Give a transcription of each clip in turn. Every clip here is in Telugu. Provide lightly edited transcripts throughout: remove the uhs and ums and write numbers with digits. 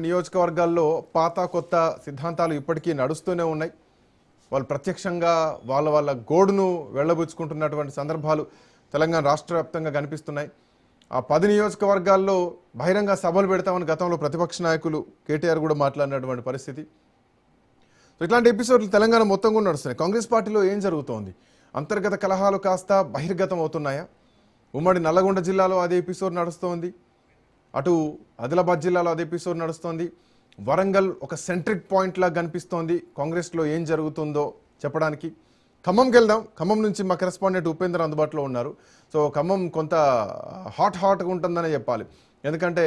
నియోజకవర్గాల్లో పాత కొత్త సిద్ధాంతాలు ఇప్పటికీ నడుస్తూనే ఉన్నాయి. వాళ్ళు ప్రత్యక్షంగా వాళ్ళ గోడును వెళ్ళబుచ్చుకుంటున్నటువంటి సందర్భాలు తెలంగాణ రాష్ట్ర వ్యాప్తంగా కనిపిస్తున్నాయి. ఆ 10 నియోజకవర్గాల్లో బహిరంగ సభలు పెడతామని గతంలో ప్రతిపక్ష నాయకులు కేటీఆర్ కూడా మాట్లాడినటువంటి పరిస్థితి. సో ఇట్లాంటి ఎపిసోడ్లు తెలంగాణ మొత్తం కూడా నడుస్తున్నాయి. కాంగ్రెస్ పార్టీలో ఏం జరుగుతోంది? అంతర్గత కలహాలు కాస్త బహిర్గతం అవుతున్నాయా? ఉమ్మడి నల్లగొండ జిల్లాలో అదే ఎపిసోడ్ నడుస్తోంది, అటు ఆదిలాబాద్ జిల్లాలో అదే ఎపిసోడ్ నడుస్తోంది. వరంగల్ ఒక సెంట్రిక్ పాయింట్ లాగా కనిపిస్తోంది కాంగ్రెస్లో ఏం జరుగుతుందో చెప్పడానికి. ఖమ్మంకి వెళ్దాం. ఖమ్మం నుంచి మా కరెస్పాండెంట్ ఉపేందర్ అందుబాటులో ఉన్నారు. సో ఖమ్మం కొంత హాట్గా ఉంటుందనే చెప్పాలి. ఎందుకంటే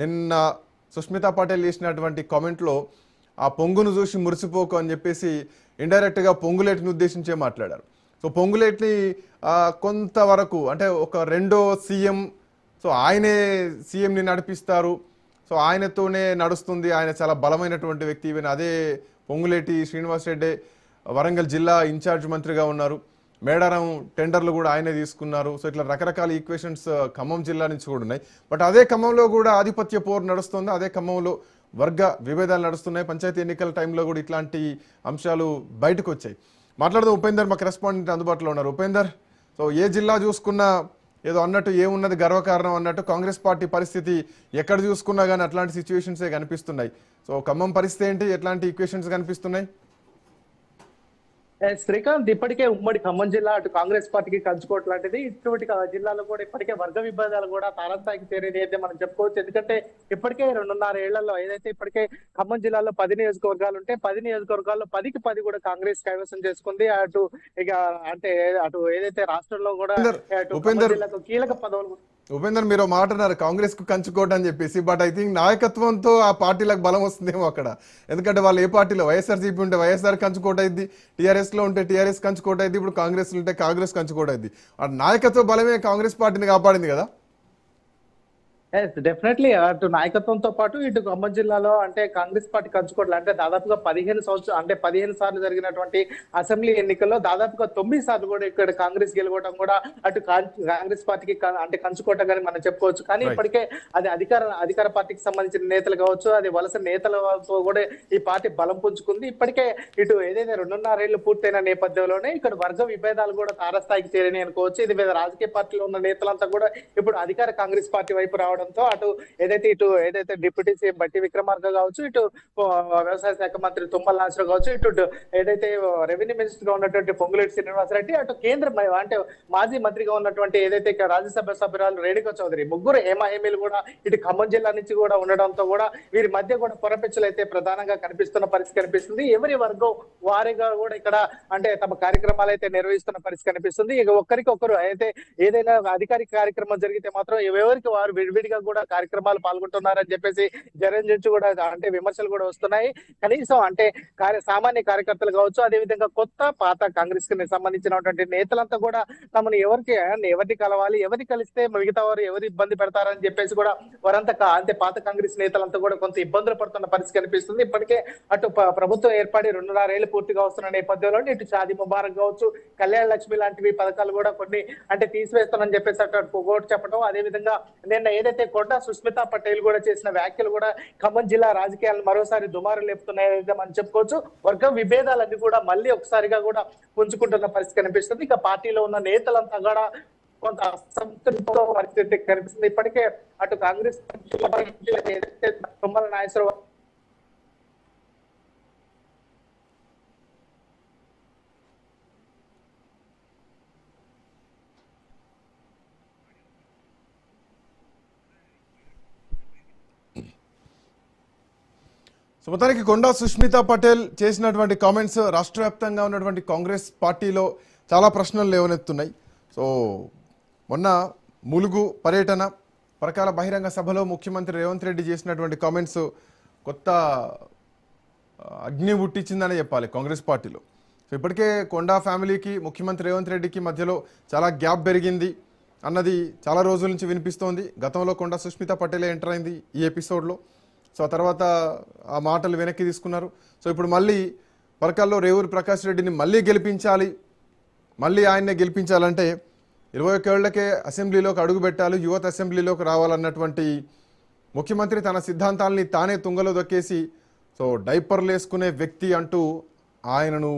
నిన్న సుష్మితా పటేల్ చేసినటువంటి కామెంట్లో ఆ పొంగును చూసి మురిసిపోకు అని చెప్పేసి ఇండైరెక్ట్గా పొంగులేటిని ఉద్దేశించే మాట్లాడారు. సో పొంగులేటిని కొంతవరకు అంటే ఒక రెండో సీఎం, సో ఆయనే సీఎంని నడిపిస్తారు, సో ఆయనతోనే నడుస్తుంది, ఆయన చాలా బలమైనటువంటి వ్యక్తి. ఈవెన్ అదే పొంగులేటి శ్రీనివాసరెడ్డి వరంగల్ జిల్లా ఇన్ఛార్జ్ మంత్రిగా ఉన్నారు, మేడారం టెండర్లు కూడా ఆయనే తీసుకున్నారు. సో ఇట్లా రకరకాల ఈక్వేషన్స్ ఖమ్మం జిల్లా నుంచి కూడా ఉన్నాయి. బట్ అదే ఖమ్మంలో కూడా ఆధిపత్య పోరు నడుస్తుంది, అదే ఖమ్మంలో వర్గ విభేదాలు నడుస్తున్నాయి. పంచాయతీ ఎన్నికల టైంలో కూడా ఇట్లాంటి అంశాలు బయటకు వచ్చాయి. మాట్లాడుతూ ఉపేందర్ మా కరెస్పాండెంట్ అందుబాటులో ఉన్నారు. ఉపేందర్, సో ఏ జిల్లా చూసుకున్నా ఏదో అన్నట్టు ఏమున్నది గర్వకారణం అన్నట్టు కాంగ్రెస్ పార్టీ పరిస్థితి ఎక్కడ చూసుకున్నా కానీ అట్లాంటి సిచ్యువేషన్సే కనిపిస్తున్నాయి. సో ఖమ్మం పరిస్థితి ఏంటి, ఎట్లాంటి ఈక్వేషన్స్ కనిపిస్తున్నాయి? శ్రీకాంత్, ఇప్పటికే ఉమ్మడి ఖమ్మం జిల్లా అటు కాంగ్రెస్ పార్టీకి కంచుకోవటం లాంటిది, ఇటువంటి జిల్లాలో కూడా ఇప్పటికే వర్గ విభేదాలు కూడా తారాస్థాయికి చేరేది అయితే మనం చెప్పుకోవచ్చు. ఎందుకంటే ఇప్పటికే 2.5 ఏళ్లలో ఏదైతే ఇప్పటికే ఖమ్మం జిల్లాలో 10 నియోజకవర్గాలు ఉంటే 10 నియోజకవర్గాల్లో 10కి 10 కూడా కాంగ్రెస్ కైవసం చేసుకుంది. అటు ఇక అంటే అటు ఏదైతే రాష్ట్రంలో కూడా జిల్లాకు కీలక పదవులు. ఉపేందర్, మీరు మాట అన్నారు కాంగ్రెస్ కు కంచుకోవడం అని చెప్పేసి, బట్ ఐ థింక్ నాయకత్వంతో ఆ పార్టీలకు బలం వస్తుందేమో అక్కడ. ఎందుకంటే వాళ్ళు ఏ పార్టీలో వైఎస్ఆర్సీపీ ఉంటే వైఎస్ఆర్ కంచుకోట అయింది, టీఆర్ఎస్ లో ఉంటే టీఆర్ఎస్ కంచుకోట అయింది, ఇప్పుడు కాంగ్రెస్ ఉంటే కాంగ్రెస్ కంచుకోట అయింది. ఆ నాయకత్వ బలమే కాంగ్రెస్ పార్టీని కాపాడింది కదా. డెఫినెట్లీ అటు నాయకత్వంతో పాటు ఇటు ఖమ్మం జిల్లాలో అంటే కాంగ్రెస్ పార్టీ కంచుకోవట్లు అంటే దాదాపుగా 15 సార్లు జరిగినటువంటి అసెంబ్లీ ఎన్నికల్లో దాదాపుగా 9 సార్లు కూడా ఇక్కడ కాంగ్రెస్ గెలవడం కూడా అటు కాంగ్రెస్ పార్టీకి అంటే కంచుకోవటం మనం చెప్పుకోవచ్చు. కానీ ఇప్పటికే అది అధికార పార్టీకి సంబంధించిన నేతలు కావచ్చు, అది వలస నేతలతో కూడా ఈ పార్టీ బలం పుంజుకుంది. ఇప్పటికే ఇటు ఏదైతే 2.5 ఏళ్లు పూర్తయిన నేపథ్యంలోనే ఇక్కడ వర్గ విభేదాలు కూడా తారస్థాయికి చేరని అనుకోవచ్చు. ఇది వివిధ రాజకీయ పార్టీలో ఉన్న నేతలంతా కూడా ఇప్పుడు అధికార కాంగ్రెస్ పార్టీ వైపు రావడం అటు ఏదైతే డిప్యూటీ సీఎం బట్టి విక్రమార్క కావచ్చు, ఇటు వ్యవసాయ శాఖ మంత్రి తుమ్మల నాగేశ్వరరావు కావచ్చు, ఇటు ఏదైతే రెవెన్యూ మినిస్టర్ గా ఉన్నటువంటి పొంగులేటి శ్రీనివాసరెడ్డి, అటు కేంద్ర అంటే మాజీ మంత్రిగా ఉన్నటువంటి ఏదైతే రాజ్యసభ సభ్యురాలు రేణుకా చౌదరి, ముగ్గురు హేమీలు కూడా ఇటు ఖమ్మం జిల్లా నుంచి కూడా ఉండడంతో కూడా వీరి మధ్య కూడా పొరపెచ్చులు అయితే ప్రధానంగా కనిపిస్తున్న పరిస్థితి కనిపిస్తుంది. ఎవరి వర్గం వారిగా కూడా ఇక్కడ అంటే తమ కార్యక్రమాలు అయితే నిర్వహిస్తున్న పరిస్థితి కనిపిస్తుంది. ఇక ఒక్కరికొకరు అయితే ఏదైనా అధికారిక కార్యక్రమం జరిగితే మాత్రం ఎవరికి వారు విడివిడిగా కూడా కార్యక్రమాలు పాల్గొంటున్నారని చెప్పేసి జనం నుంచి కూడా అంటే విమర్శలు కూడా వస్తున్నాయి. కనీసం అంటే సామాన్య కార్యకర్తలు కావచ్చు, అదేవిధంగా కొత్త పాత కాంగ్రెస్ కి సంబంధించినటువంటి నేతలంతా కూడా తమను ఎవరిని కలవాలి, ఎవరిని కలిస్తే మిగతా వారు ఎవరు ఇబ్బంది పెడతారని చెప్పేసి కూడా వారంతా అంటే పాత కాంగ్రెస్ నేతలంతా కూడా కొంత ఇబ్బందులు పడుతున్న పరిస్థితి కనిపిస్తుంది. ఇప్పటికే అటు ప్రభుత్వం ఏర్పడి 2.5 ఏళ్లు పూర్తిగా వస్తున్న నేపథ్యంలో ఇటు షాదీ ముబారక్ కావచ్చు, కళ్యాణ లక్ష్మి లాంటివి పథకాలు కూడా కొన్ని అంటే తీసివేస్తామని చెప్పేసి అటు పొగోటు చెప్పడం, అదేవిధంగా నిన్న ఏదైతే కొండా సుష్మితా పటేల్ కూడా చేసిన వ్యాఖ్యలు కూడా ఖమ్మం జిల్లా రాజకీయాలను మరోసారి దుమారు లేపుతున్నాయని మనం చెప్పుకోవచ్చు. వర్గ విభేదాలన్నీ కూడా మళ్ళీ ఒకసారిగా కూడా పుంజుకుంటున్న పరిస్థితి కనిపిస్తుంది. ఇక పార్టీలో ఉన్న నేతలంతా కూడా కొంత అసంతృప్తితో పరిస్థితి కనిపిస్తుంది. ఇప్పటికే అటు కాంగ్రెస్ తుమ్మల నాగేశ్వరరావు మొత్తానికి కొండా సుష్మితా పటేల్ చేసినటువంటి కామెంట్స్ రాష్ట్ర వ్యాప్తంగా ఉన్నటువంటి కాంగ్రెస్ పార్టీలో చాలా ప్రశ్నలు లేవనెత్తున్నాయి. సో మొన్న ములుగు పర్యటన పరకాల బహిరంగ సభలో ముఖ్యమంత్రి రేవంత్ రెడ్డి చేసినటువంటి కామెంట్స్ కొత్త అగ్ని పుట్టించిందని చెప్పాలి కాంగ్రెస్ పార్టీలో. సో ఇప్పటికే కొండా ఫ్యామిలీకి ముఖ్యమంత్రి రేవంత్ రెడ్డికి మధ్యలో చాలా గ్యాప్ పెరిగింది అన్నది చాలా రోజుల నుంచి వినిపిస్తోంది. గతంలో కొండా సుష్మితా పటేలే ఎంటర్ అయింది ఈ ఎపిసోడ్లో. సో తర్వాత ఆ మాటలు వెనక్కి తీసుకున్నారు. సో ఇప్పుడు మళ్ళీ పరకాల్లో రేవూరి ప్రకాష్ రెడ్డిని మళ్ళీ గెలిపించాలి, మళ్ళీ ఆయన్నే గెలిపించాలంటే 21 ఏళ్లకే అసెంబ్లీలోకి అడుగు పెట్టాలి, యువత అసెంబ్లీలోకి రావాలన్నటువంటి ముఖ్యమంత్రి తన సిద్ధాంతాలని తానే తుంగలో దొక్కేసి సో డైపర్లు వేసుకునే వ్యక్తి అంటూ ఆయనను